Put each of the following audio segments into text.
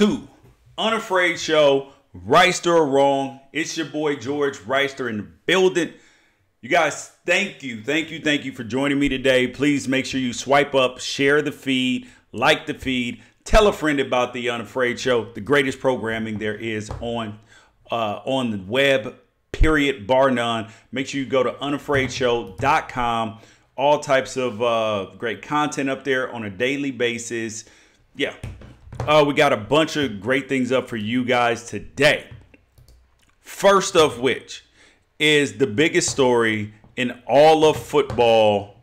to Unafraid Show, Wrighster or Wrong. It's your boy George Wrighster in the building. You guys, thank you for joining me today. Please make sure you swipe up, share the feed, like the feed, tell a friend about the Unafraid Show, the greatest programming there is on the web, period, bar none. Make sure you go to unafraidshow.com. All types of great content up there on a daily basis. Yeah. We got a bunch of great things up for you guys today. First of which is the biggest story in all of football,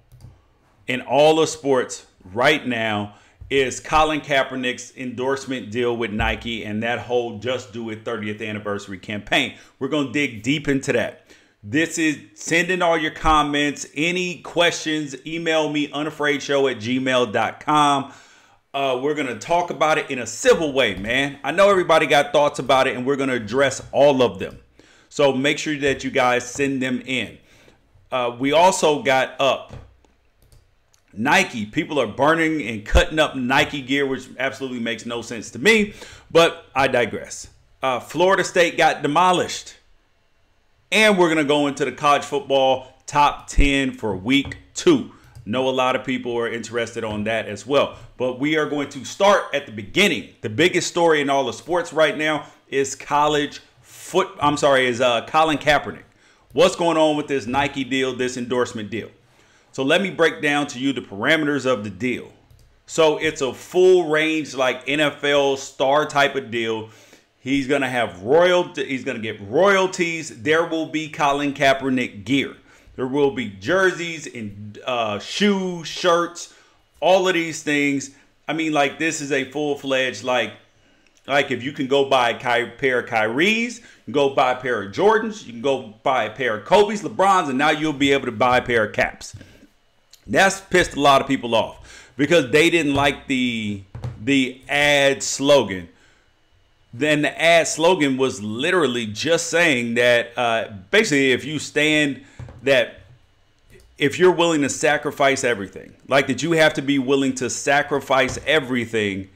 in all of sports right now, is Colin Kaepernick's endorsement deal with Nike and that whole Just Do It 30th anniversary campaign. We're going to dig deep into that. This is send in all your comments, any questions, email me unafraidshow@gmail.com. We're going to talk about it in a civil way, man. I know everybody got thoughts about it, and we're going to address all of them. So make sure that you guys send them in. We also got up Nike. People are burning and cutting up Nike gear, which absolutely makes no sense to me, but I digress. Florida State got demolished. And we're going to go into the college football top 10 for week 2. Know a lot of people are interested on that as well. But we are going to start at the beginning. The biggest story in all of sports right now is Colin Kaepernick. What's going on with this Nike deal, this endorsement deal? So let me break down to you the parameters of the deal. So it's a full range, like NFL star type of deal. He's going to have he's going to get royalties. There will be Colin Kaepernick gear. There will be jerseys and shoes, shirts, all of these things. I mean, like, this is a full-fledged, like if you can go buy a pair of Kyrie's, you can go buy a pair of Jordans, you can go buy a pair of Kobe's, LeBron's, and now you'll be able to buy a pair of caps. That's pissed a lot of people off because they didn't like the ad slogan. Then the ad slogan was literally just saying that basically if you're willing to sacrifice everything, like that you have to be willing to sacrifice everything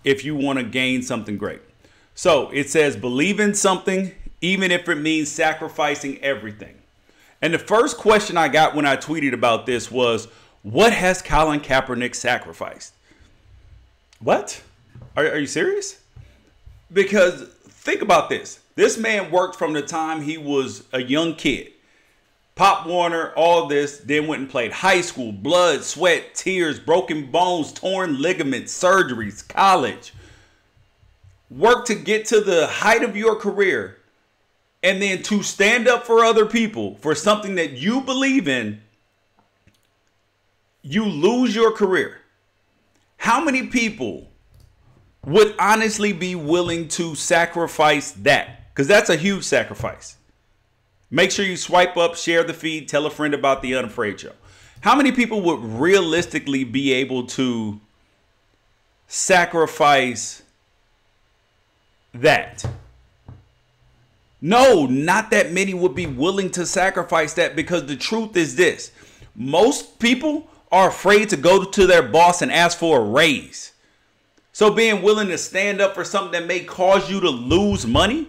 if you want to gain something great. So it says believe in something, even if it means sacrificing everything. And the first question I got when I tweeted about this was, what has Colin Kaepernick sacrificed? What? Are you serious? Because think about this. This man worked from the time he was a young kid. Pop Warner, all this, then went and played high school, blood, sweat, tears, broken bones, torn ligaments, surgeries, college. Worked to get to the height of your career and then to stand up for other people for something that you believe in, you lose your career. How many people would honestly be willing to sacrifice that? Because that's a huge sacrifice. Make sure you swipe up, share the feed, tell a friend about the Unafraid Show. How many people would realistically be able to sacrifice that? No, not that many would be willing to sacrifice that, because the truth is this. Most people are afraid to go to their boss and ask for a raise. So being willing to stand up for something that may cause you to lose money?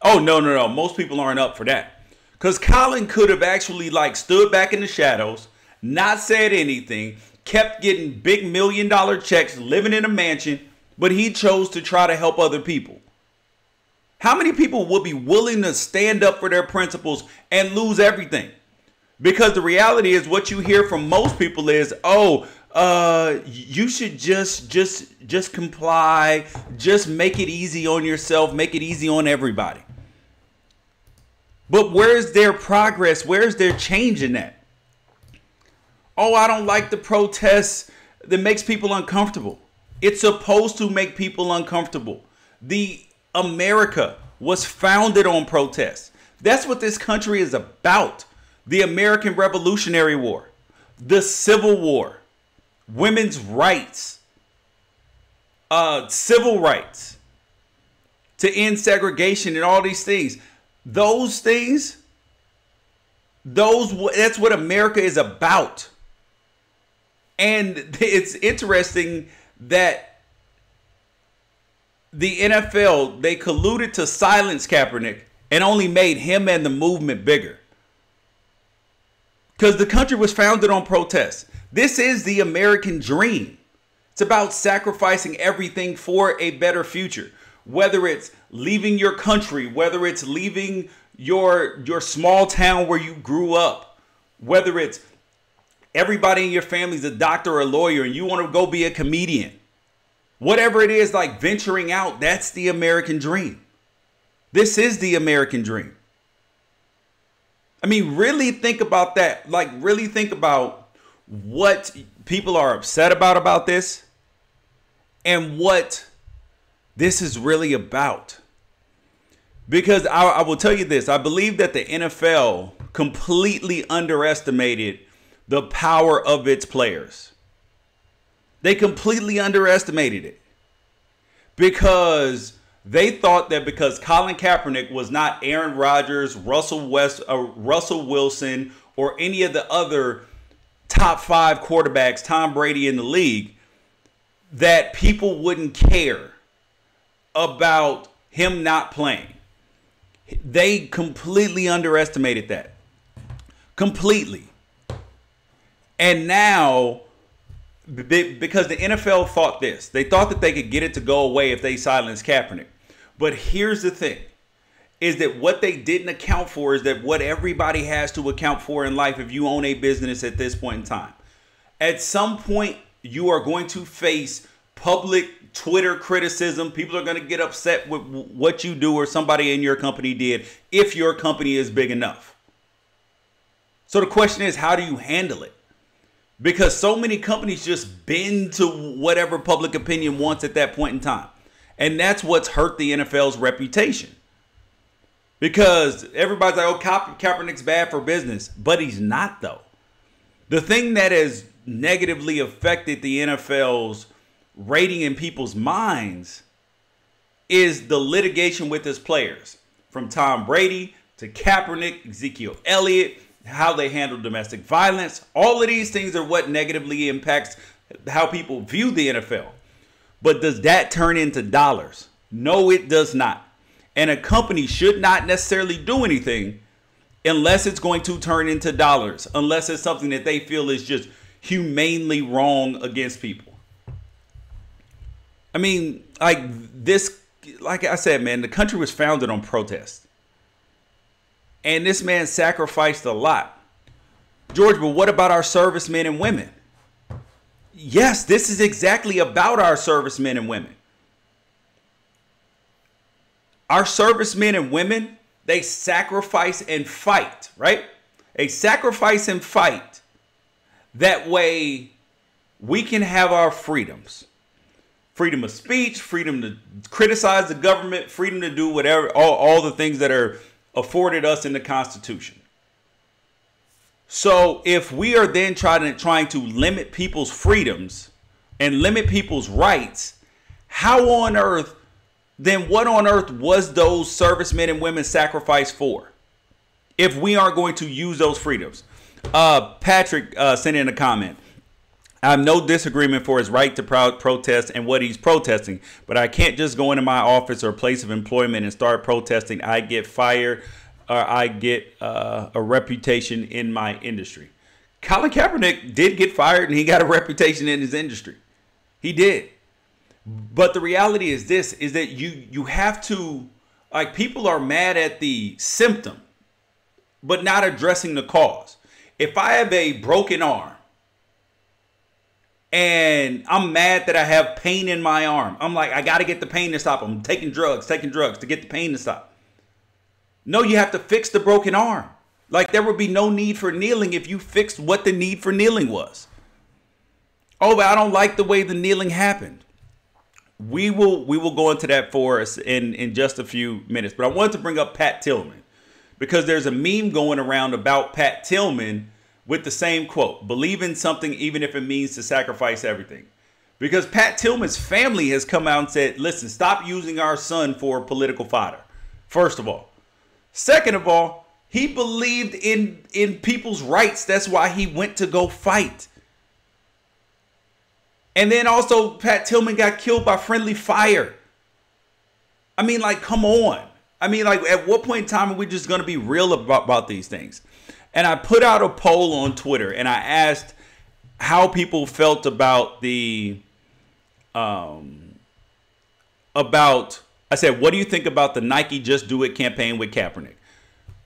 Oh, no. Most people aren't up for that. Because Colin could have actually stood back in the shadows, not said anything, kept getting big $1 million checks, living in a mansion, but he chose to try to help other people. How many people would be willing to stand up for their principles and lose everything? Because the reality is, what you hear from most people is, you should just comply, just make it easy on yourself, make it easy on everybody. But where's their progress? Where's their change in that? Oh, I don't like the protests. That makes people uncomfortable. It's supposed to make people uncomfortable. The America was founded on protests. That's what this country is about. The American Revolutionary War, the Civil War, women's rights, civil rights, to end segregation and all these things. Those things, that's what America is about. And it's interesting that the NFL, they colluded to silence Kaepernick and only made him and the movement bigger. Because the country was founded on protest. This is the American dream. It's about sacrificing everything for a better future. Whether it's leaving your country, whether it's leaving your small town where you grew up, whether it's everybody in your family's a doctor or a lawyer and you want to go be a comedian. Whatever it is, like venturing out, that's the American dream. This is the American dream. I mean, really think about that. Like, really think about what people are upset about this and what this is really about. Because I will tell you this. I believe that the NFL completely underestimated the power of its players. They completely underestimated it. Because they thought that because Colin Kaepernick was not Aaron Rodgers, Russell Wilson, or any of the other top 5 quarterbacks, Tom Brady in the league, that people wouldn't care about him not playing. They completely underestimated that. Completely. And now, because the NFL thought this, they thought that they could get it to go away if they silenced Kaepernick. But here's the thing, is that what they didn't account for is that what everybody has to account for in life if you own a business at this point in time. At some point, you are going to face public Twitter criticism. People are going to get upset with what you do or somebody in your company did if your company is big enough. So the question is, how do you handle it? Because so many companies just bend to whatever public opinion wants at that point in time. And that's what's hurt the NFL's reputation. Because everybody's like, oh, Kaepernick's bad for business. But he's not, though. The thing that has negatively affected the NFL's rating in people's minds is the litigation with his players. From Tom Brady to Kaepernick, Ezekiel Elliott, how they handle domestic violence. All of these things are what negatively impacts how people view the NFL. But does that turn into dollars? No, it does not. And a company should not necessarily do anything unless it's going to turn into dollars, unless it's something that they feel is just humanely wrong against people. I mean, like I said, man, the country was founded on protest. And this man sacrificed a lot. George, but what about our servicemen and women? Yes, this is exactly about our servicemen and women. Our servicemen and women, they sacrifice and fight, right? They sacrifice and fight. That way we can have our freedoms. Freedom of speech, freedom to criticize the government, freedom to do whatever, all the things that are afforded us in the Constitution. So if we are then trying to limit people's freedoms and limit people's rights, how on earth, then what on earth was those servicemen and women sacrificed for? If we aren't going to use those freedoms. Patrick sent in a comment. I have no disagreement for his right to protest and what he's protesting, but I can't just go into my office or place of employment and start protesting. I get fired or I get a reputation in my industry. Colin Kaepernick did get fired and he got a reputation in his industry. He did. But the reality is this, is that you have to, like, people are mad at the symptom, but not addressing the cause. If I have a broken arm, and I'm mad that I have pain in my arm, I'm like, I got to get the pain to stop. I'm taking drugs to get the pain to stop. No, you have to fix the broken arm. Like, there would be no need for kneeling if you fixed what the need for kneeling was. Oh, but I don't like the way the kneeling happened. We will go into that for us in just a few minutes. But I wanted to bring up Pat Tillman because there's a meme going around about Pat Tillman with the same quote, believe in something even if it means to sacrifice everything. Because Pat Tillman's family has come out and said, listen, stop using our son for political fodder. First of all. Second of all, he believed in people's rights. That's why he went to go fight. And then also Pat Tillman got killed by friendly fire. I mean, like, come on. I mean, like, at what point in time are we just going to be real about these things? And I put out a poll on Twitter, and I asked how people felt about I said, what do you think about the Nike Just Do It campaign with Kaepernick?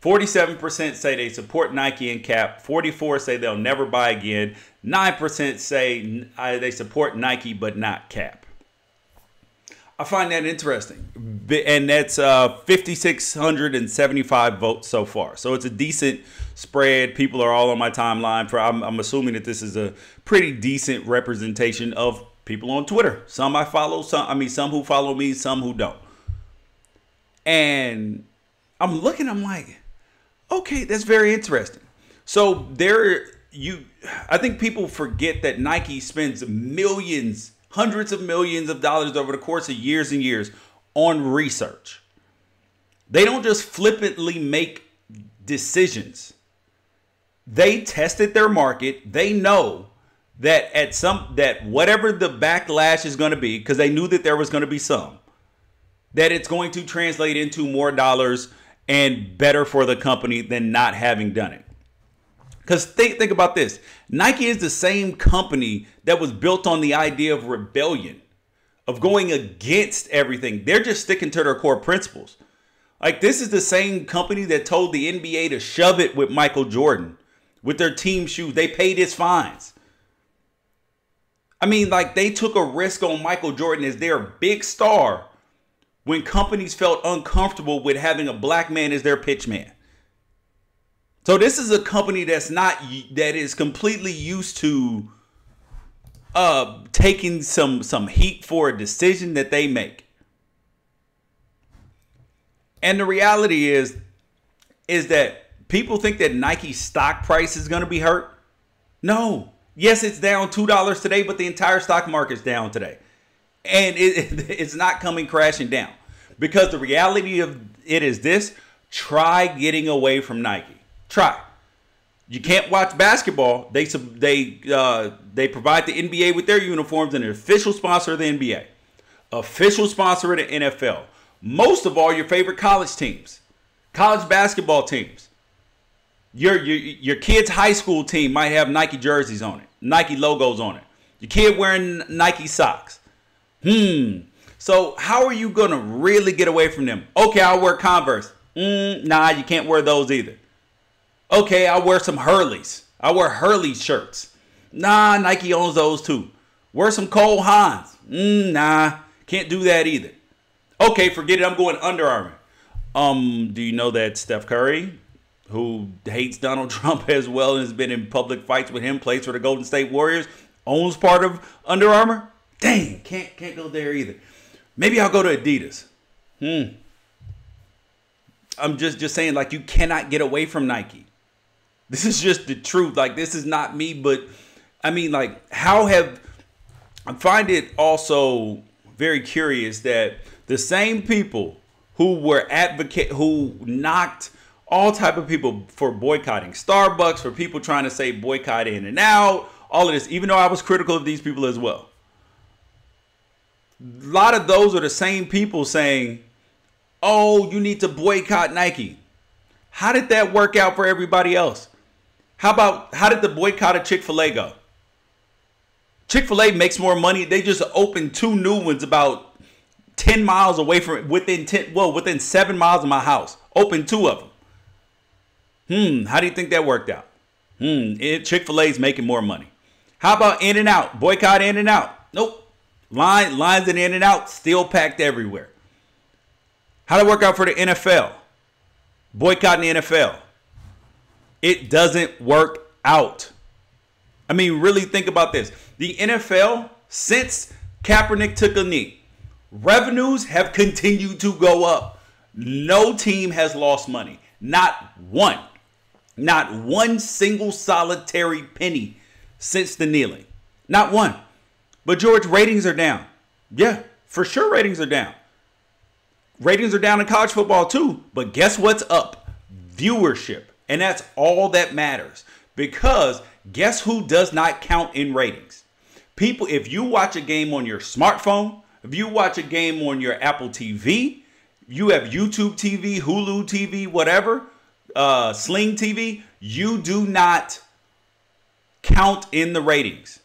47% say they support Nike and Cap. 44% say they'll never buy again. 9% say they support Nike but not Cap. I find that interesting. And that's 5,675 votes so far. So it's a decent spread. People are all on my timeline. I'm assuming that this is a pretty decent representation of people on Twitter. Some I follow, some who follow me, some who don't. And I'm looking, I'm like, okay, that's very interesting. So I think people forget that Nike spends millions, hundreds of millions of dollars over the course of years and years on research. They don't just flippantly make decisions. They tested their market. They know that that whatever the backlash is going to be, because they knew that there was going to be some, that it's going to translate into more dollars and better for the company than not having done it. Because think about this. Nike is the same company that was built on the idea of rebellion, of going against everything. They're just sticking to their core principles. Like, this is the same company that told the NBA to shove it with Michael Jordan, with their team shoes. They paid his fines. I mean, like, they took a risk on Michael Jordan as their big star when companies felt uncomfortable with having a black man as their pitch man. So this is a company that is completely used to taking some heat for a decision that they make. And the reality is that people think that Nike's stock price is going to be hurt. No. Yes, it's down $2 today, but the entire stock market's down today. And it's not coming crashing down. Because the reality of it is this: try getting away from Nike. Try. You can't watch basketball. They provide the NBA with their uniforms, and an official sponsor of the NBA, official sponsor of the NFL. Most of all, your favorite college teams, college basketball teams. Your kid's high school team might have Nike jerseys on it, Nike logos on it. Your kid wearing Nike socks. So how are you going to really get away from them? Okay, I'll wear Converse. Nah, you can't wear those either. Okay, I'll wear some Hurleys. I'll wear Hurley shirts. Nah, Nike owns those too. Wear some Cole Haans. Nah, can't do that either. Okay, forget it. I'm going Under Armour. Do you know that Steph Curry, who hates Donald Trump as well and has been in public fights with him, plays for the Golden State Warriors, owns part of Under Armour? Dang, can't go there either. Maybe I'll go to Adidas. I'm just saying, like, you cannot get away from Nike. This is just the truth. Like, this is not me, but I mean, like, I find it also very curious that the same people who knocked all type of people for boycotting Starbucks, for people trying to say boycott In and Out, all of this, even though I was critical of these people as well. A lot of those are the same people saying, oh, you need to boycott Nike. How did that work out for everybody else? How did the boycott of Chick-fil-A go? Chick-fil-A makes more money. They just opened 2 new ones about 10 miles away from within 7 miles of my house. Opened 2 of them. How do you think that worked out? Chick-fil-A is making more money. How about In and Out? Boycott In and Out. Nope. Lines in In and Out still packed everywhere. How did it work out for the NFL? Boycotting the NFL. It doesn't work out. I mean, really think about this. The NFL, since Kaepernick took a knee, revenues have continued to go up. No team has lost money. Not one. Not one single solitary penny since the kneeling. Not one. But George, ratings are down. Yeah, for sure ratings are down. Ratings are down in college football too. But guess what's up? Viewership. And that's all that matters. Because guess who does not count in ratings? People, if you watch a game on your smartphone, if you watch a game on your Apple TV, you have YouTube TV, Hulu TV, whatever, Sling TV, you do not count in the ratings.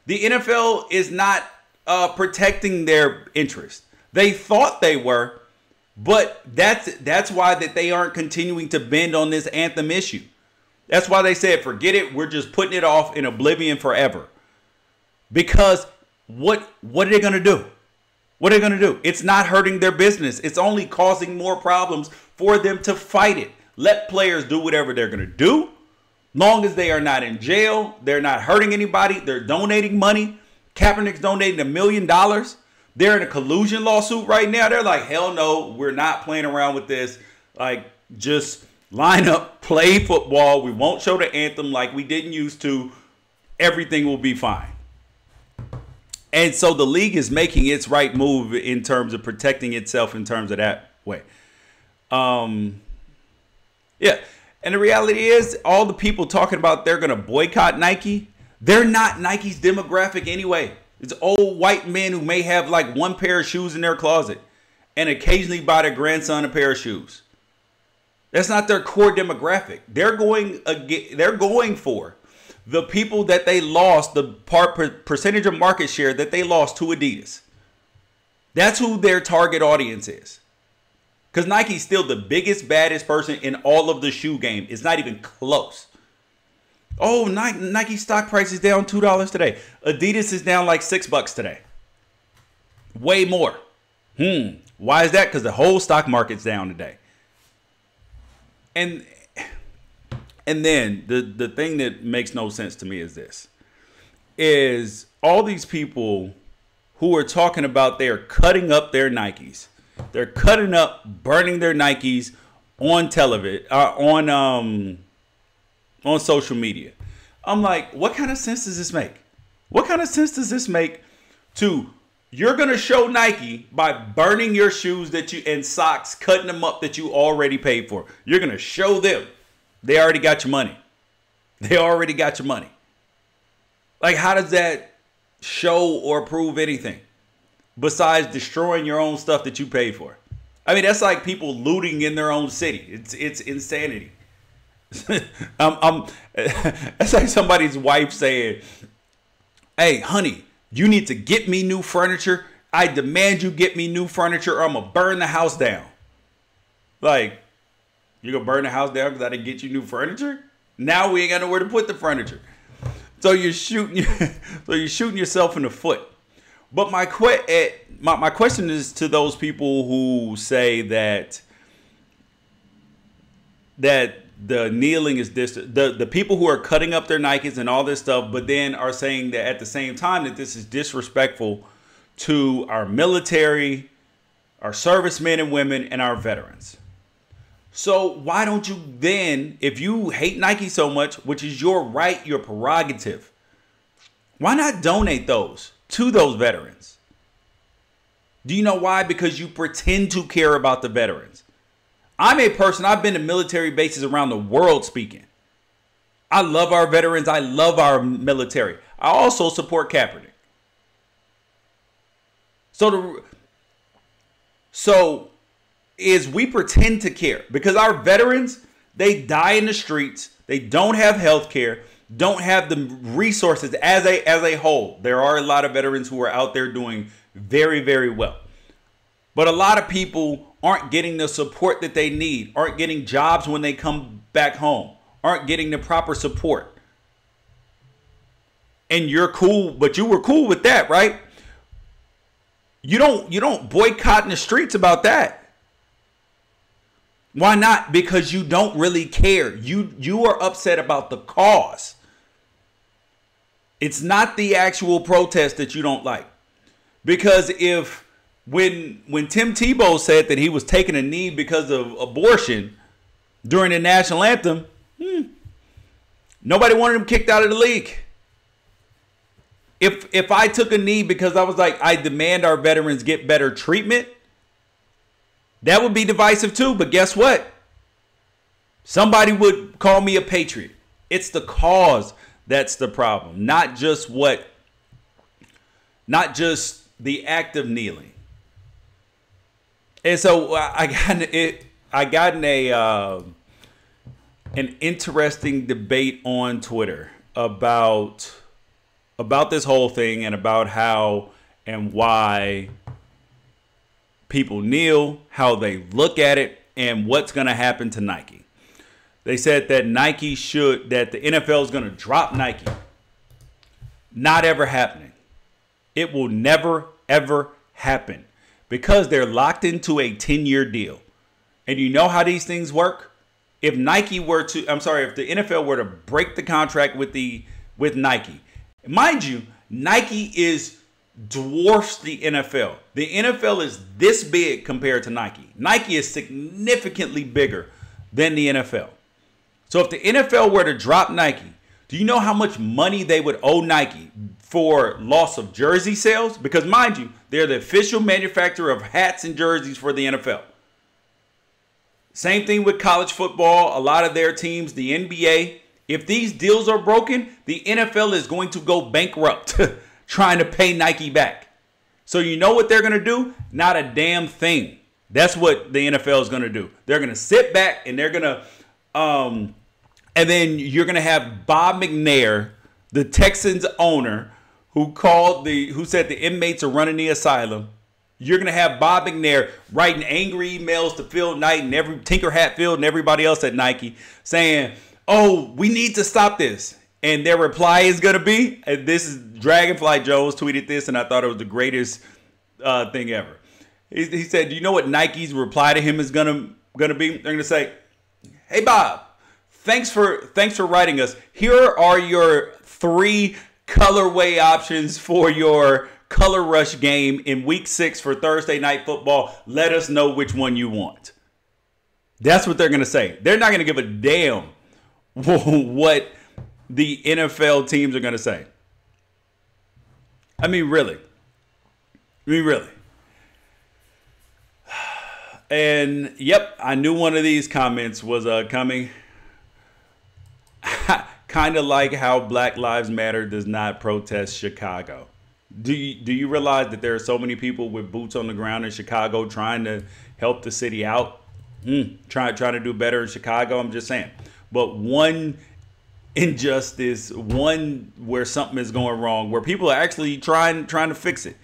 The NFL is not protecting their interest. They thought they were, but that's why that they aren't continuing to bend on this anthem issue. That's why they said, forget it. We're just putting it off in oblivion forever. Because what are they going to do? What are they going to do? It's not hurting their business. It's only causing more problems for them to fight it. Let players do whatever they're going to do. Long as they are not in jail, they're not hurting anybody. They're donating money. Kaepernick's donating $1 million. They're in a collusion lawsuit right now. They're like, hell no, we're not playing around with this. Like, just line up, play football. We won't show the anthem like we didn't used to. Everything will be fine. And so the league is making its right move in terms of protecting itself in terms of that way. Yeah. And the reality is, all the people talking about they're going to boycott Nike, they're not Nike's demographic anyway. It's old white men who may have like one pair of shoes in their closet and occasionally buy their grandson a pair of shoes. That's not their core demographic. They're going for the people that they lost, the percentage of market share that they lost to Adidas. That's who their target audience is. Because Nike's still the biggest, baddest person in all of the shoe game. It's not even close. Oh, Nike stock price is down $2 today. Adidas is down like $6 today. Way more. Why is that? Because the whole stock market's down today. And then the thing that makes no sense to me is this. Is all these people who are talking about they're cutting up their Nikes. They're cutting up, burning their Nikes on television, on social media. I'm like, what kind of sense does this make? What kind of sense does this make to you're going to show Nike by burning your shoes and socks, cutting them up that you already paid for. You're going to show them they already got your money. They already got your money. Like, how does that show or prove anything besides destroying your own stuff that you paid for? I mean, that's like people looting in their own city. It's insanity. That's like somebody's wife saying, hey, honey, you need to get me new furniture. I demand you get me new furniture or I'm going to burn the house down. Like, you're going to burn the house down because I didn't get you new furniture? Now we ain't got nowhere to put the furniture. So you're shooting yourself in the foot. But my question is to those people who say that the kneeling is the people who are cutting up their Nikes and all this stuff, but then are saying that at the same time that this is disrespectful to our military, our servicemen and women, and our veterans. So why don't you then, if you hate Nike so much, which is your right, your prerogative, why not donate those to those veterans? Do you know why? Because you pretend to care about the veterans. I'm a person, I've been to military bases around the world speaking. I love our veterans. I love our military. I also support Kaepernick. So we pretend to care because our veterans, they die in the streets. They don't have health care, don't have the resources as a whole. There are a lot of veterans who are out there doing very, very well. But a lot of people aren't getting the support that they need, aren't getting jobs when they come back home, aren't getting the proper support. And you're cool, but you were cool with that, right? You don't boycott in the streets about that. Why not? Because you don't really care. You are upset about the cause. It's not the actual protest that you don't like. Because when Tim Tebow said that he was taking a knee because of abortion during the national anthem, nobody wanted him kicked out of the league. If I took a knee because I was like, I demand our veterans get better treatment, that would be divisive too. But guess what? Somebody would call me a patriot. It's the cause that's the problem, not just the act of kneeling. And so I got in an interesting debate on Twitter about this whole thing and about how and why people kneel, how they look at it, and what's going to happen to Nike. They said that that the NFL is going to drop Nike. Not ever happening. It will never, ever happen because they're locked into a 10-year deal. And you know how these things work? If the NFL were to break the contract with Nike, mind you, Nike dwarfs the NFL. The NFL is this big compared to Nike. Nike is significantly bigger than the NFL. So if the NFL were to drop Nike, do you know how much money they would owe Nike for loss of jersey sales? Because mind you, they're the official manufacturer of hats and jerseys for the NFL. Same thing with college football. A lot of their teams, the NBA. If these deals are broken, the NFL is going to go bankrupt trying to pay Nike back. So you know what they're going to do? Not a damn thing. That's what the NFL is going to do. They're going to sit back and they're going to and then you're going to have Bob McNair, the Texans owner, who said the inmates are running the asylum. You're going to have Bob McNair writing angry emails to Phil Knight and Tinker Hatfield and everybody else at Nike saying, oh, we need to stop this. And their reply is going to be, and this is Dragonfly Jones tweeted this, and I thought it was the greatest thing ever. He said, do you know what Nike's reply to him is going to be? They're going to say, hey, Bob, thanks for writing us. Here are your 3 colorway options for your Color Rush game in week 6 for Thursday Night Football. Let us know which one you want. That's what they're going to say. They're not going to give a damn what the NFL teams are going to say. I mean, really. And yep, I knew one of these comments was coming. Kind of like how Black Lives Matter does not protest Chicago. Do you realize that there are so many people with boots on the ground in Chicago trying to help the city out? Trying to do better in Chicago, I'm just saying. But one injustice, one where something is going wrong, where people are actually trying to fix it.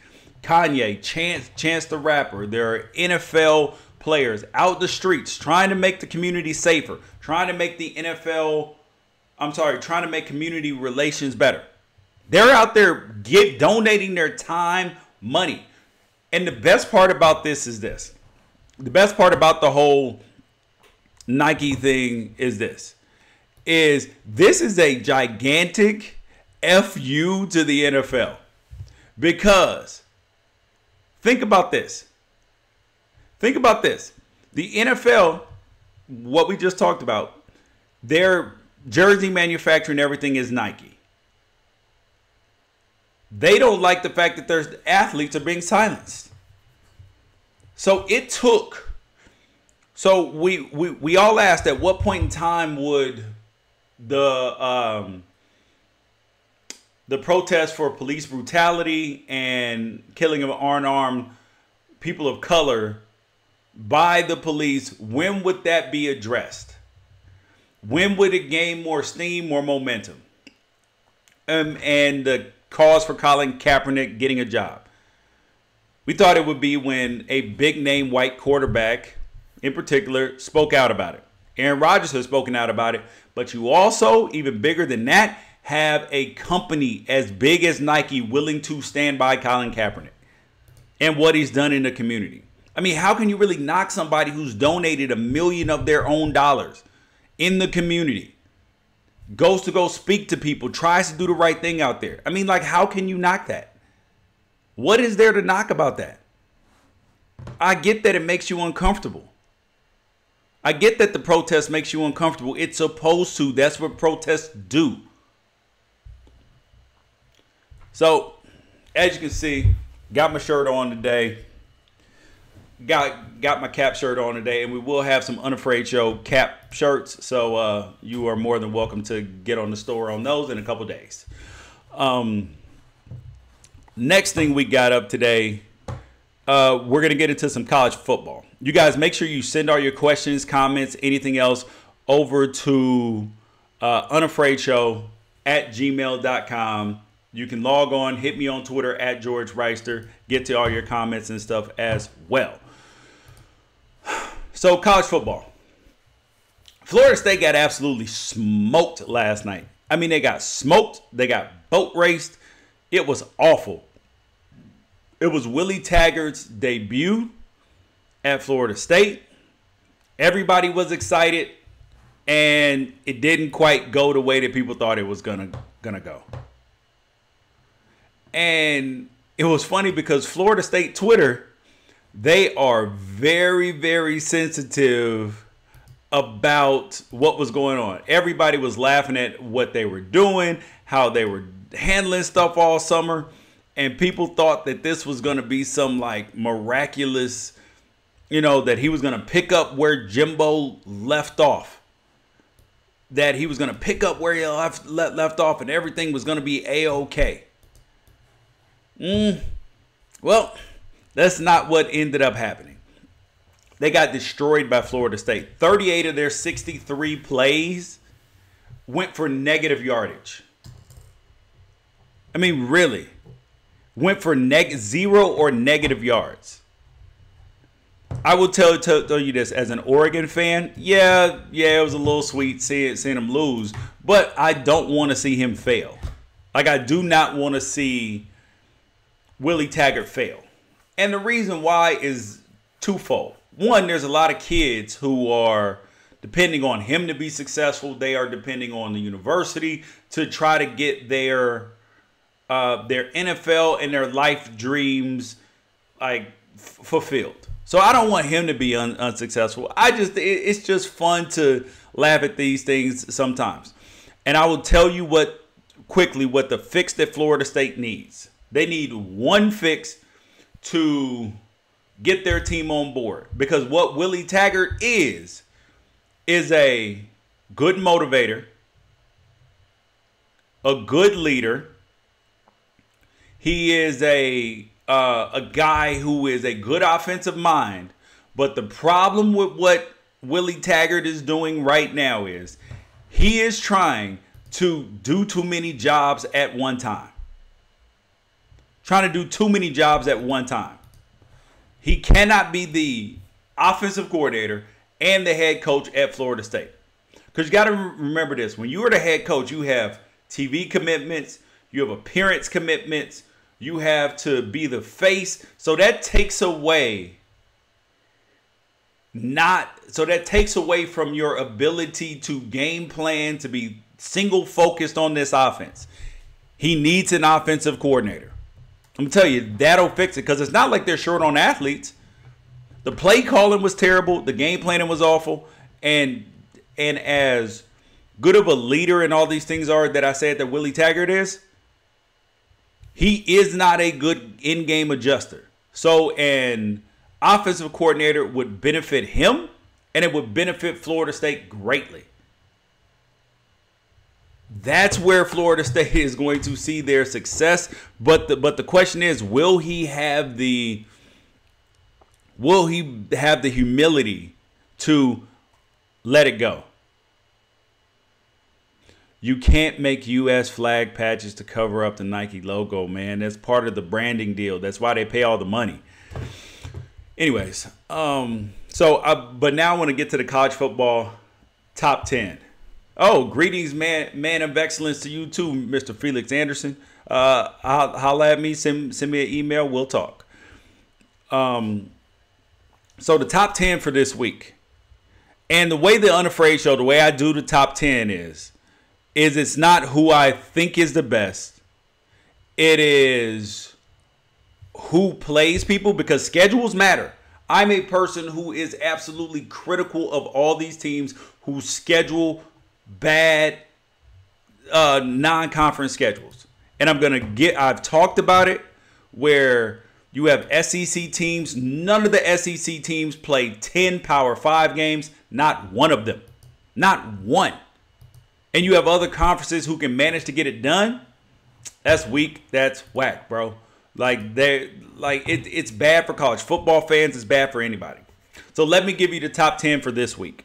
Kanye, Chance the Rapper, there are NFL players out the streets trying to make the community safer, trying to make trying to make community relations better. They're out there donating their time, money. And the best part about this is this. The best part about the whole Nike thing is this. This is a gigantic FU to the NFL. Because think about this. The NFL, what we just talked about, their jersey manufacturing, everything is Nike. They don't like the fact that their athletes are being silenced. So we all asked, at what point in time would the protest for police brutality and killing of unarmed people of color by the police, when would that be addressed? When would it gain more steam, more momentum? And the cause for Colin Kaepernick getting a job. We thought it would be when a big name white quarterback in particular spoke out about it. Aaron Rodgers has spoken out about it, but you also, even bigger than that, have a company as big as Nike willing to stand by Colin Kaepernick and what he's done in the community. I mean, how can you really knock somebody who's donated $1 million of their own dollars in the community? Goes to go speak to people, tries to do the right thing out there. I mean, like, how can you knock that? What is there to knock about that? I get that it makes you uncomfortable. I get that the protest makes you uncomfortable. It's supposed to. That's what protests do. So, as you can see, got my shirt on today. Got my cap shirt on today, and we will have some Unafraid Show cap shirts. So you are more than welcome to get on the store on those in a couple days. Next thing we got up today we're going to get into some college football. You guys make sure you send all your questions, comments, anything else over to unafraidshow@gmail.com. You can log on, hit me on Twitter @George Wrighster, get to all your comments and stuff as well. So college football. Florida State got absolutely smoked last night. I mean, they got smoked. They got boat raced. It was awful. It was Willie Taggart's debut at Florida State. Everybody was excited, and it didn't quite go the way that people thought it was gonna go. And it was funny because Florida State Twitter, they are very, very sensitive about what was going on. Everybody was laughing at what they were doing, how they were handling stuff all summer. And people thought that this was going to be some like miraculous, that he was going to pick up where Jimbo left off. That he was going to pick up where he left off and everything was going to be A-OK. Well, that's not what ended up happening. They got destroyed by Florida State. 38 of their 63 plays went for negative yardage. I mean, really. Went for 0 or negative yards. I will tell you this as an Oregon fan. Yeah, it was a little sweet seeing him lose. But I don't want to see him fail. Like, I do not want to see Willie Taggart fail. And the reason why is twofold. One, there's a lot of kids who are depending on him to be successful. They are depending on the university to try to get their NFL and their life dreams fulfilled. So I don't want him to be unsuccessful. It's just fun to laugh at these things sometimes. And I will tell you what the fix that Florida State needs. They need one fix to get their team on board. Because what Willie Taggart is a good motivator, a good leader. He is a guy who is a good offensive mind. But the problem with what Willie Taggart is doing right now is he is trying to do too many jobs at one time. Trying to do too many jobs at one time. He cannot be the offensive coordinator and the head coach at Florida State. Because you got to remember this. When you are the head coach, you have TV commitments. You have appearance commitments. You have to be the face. So that takes away from your ability to game plan, to be single focused on this offense. He needs an offensive coordinator. I'm going to tell you, that'll fix it, because it's not like they're short on athletes. The play calling was terrible. The game planning was awful. And as good of a leader and all these things are that I said that Willie Taggart is, he is not a good in-game adjuster. So an offensive coordinator would benefit him, and it would benefit Florida State greatly. That's where Florida State is going to see their success. But the question is, will he have the humility to let it go? You can't make U.S. flag patches to cover up the Nike logo, man. That's part of the branding deal. That's why they pay all the money. Anyways, but now I want to get to the college football top 10. Oh, greetings, man of excellence to you too, Mr. Felix Anderson. Holla at me, send me an email, we'll talk. So the top 10 for this week. And the way the Unafraid Show, the way I do the top 10 is it's not who I think is the best. It is who plays people, because schedules matter. I'm a person who is absolutely critical of all these teams who schedule bad non-conference schedules. And I've talked about it, where you have SEC teams. None of the SEC teams play 10 Power 5 games. Not one of them. Not one. And you have other conferences who can manage to get it done. That's weak. That's whack, bro. It's bad for college football fans. It's bad for anybody. So let me give you the top 10 for this week.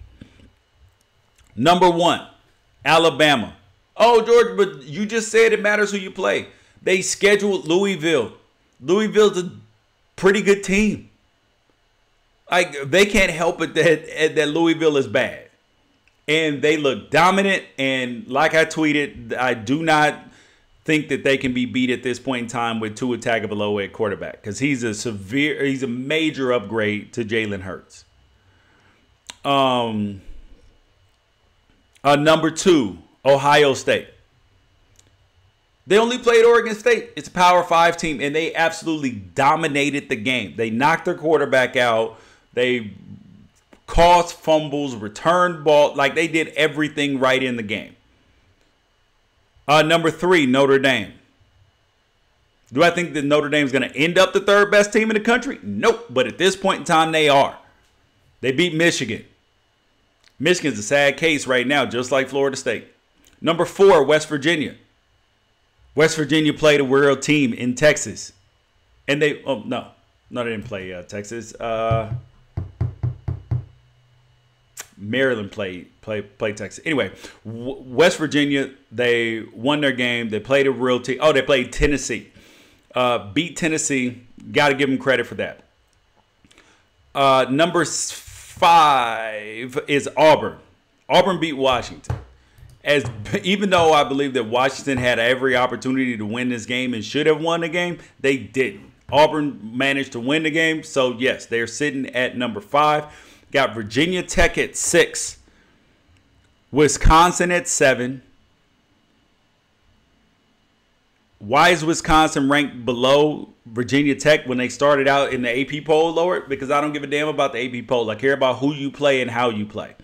Number 1, Alabama. Oh, George, but you just said it matters who you play. They scheduled Louisville. Louisville's a pretty good team. They can't help it that Louisville is bad. And they look dominant. And like I tweeted, I do not think that they can be beat at this point in time with Tua Tagovailoa at quarterback, because he's a major upgrade to Jalen Hurts. Number 2, Ohio State. They only played Oregon State. It's a Power 5 team, and they absolutely dominated the game. They knocked their quarterback out. They caused fumbles, returned ball. They did everything right in the game. Number 3, Notre Dame. Do I think that Notre Dame is going to end up the 3rd best team in the country? Nope. But at this point in time, they are. They beat Michigan. Michigan's a sad case right now, just like Florida State. Number 4, West Virginia. West Virginia played a real team in Texas. And they didn't play Texas. Maryland played Texas. Anyway, West Virginia, they won their game. They played a real team. Oh, they played Tennessee. Beat Tennessee. Got to give them credit for that. Number 5 is Auburn. Auburn beat Washington. Even though I believe that Washington had every opportunity to win this game and should have won the game, they didn't. Auburn managed to win the game. So, yes, they're sitting at number 5. Got Virginia Tech at 6. Wisconsin at 7. Why is Wisconsin ranked below Virginia Tech when they started out in the AP poll lower? Because I don't give a damn about the AP poll. I care about who you play and how you play.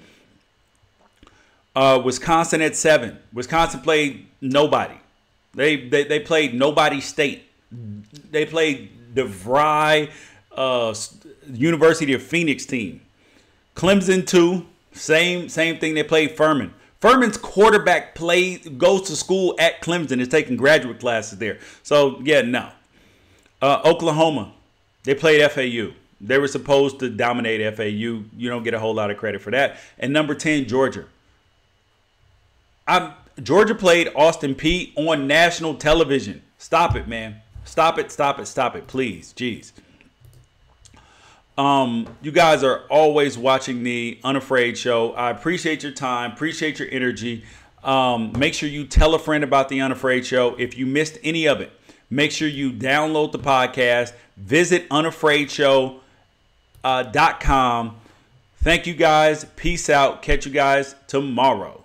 Wisconsin at 7. Wisconsin played nobody. They played nobody state. They played the DeVry University of Phoenix team. Clemson 2. Same thing. They played Furman. Furman's quarterback goes to school at Clemson. Is taking graduate classes there. So, yeah, no. Oklahoma. They played FAU. They were supposed to dominate FAU. You don't get a whole lot of credit for that. And number 10, Georgia. Georgia played Austin Peay on national television. Stop it, man. Stop it, please. Jeez. You guys are always watching the Unafraid Show. I appreciate your time. Appreciate your energy. Make sure you tell a friend about the Unafraid Show. If you missed any of it, make sure you download the podcast. Visit unafraidshow.com. Thank you guys. Peace out. Catch you guys tomorrow.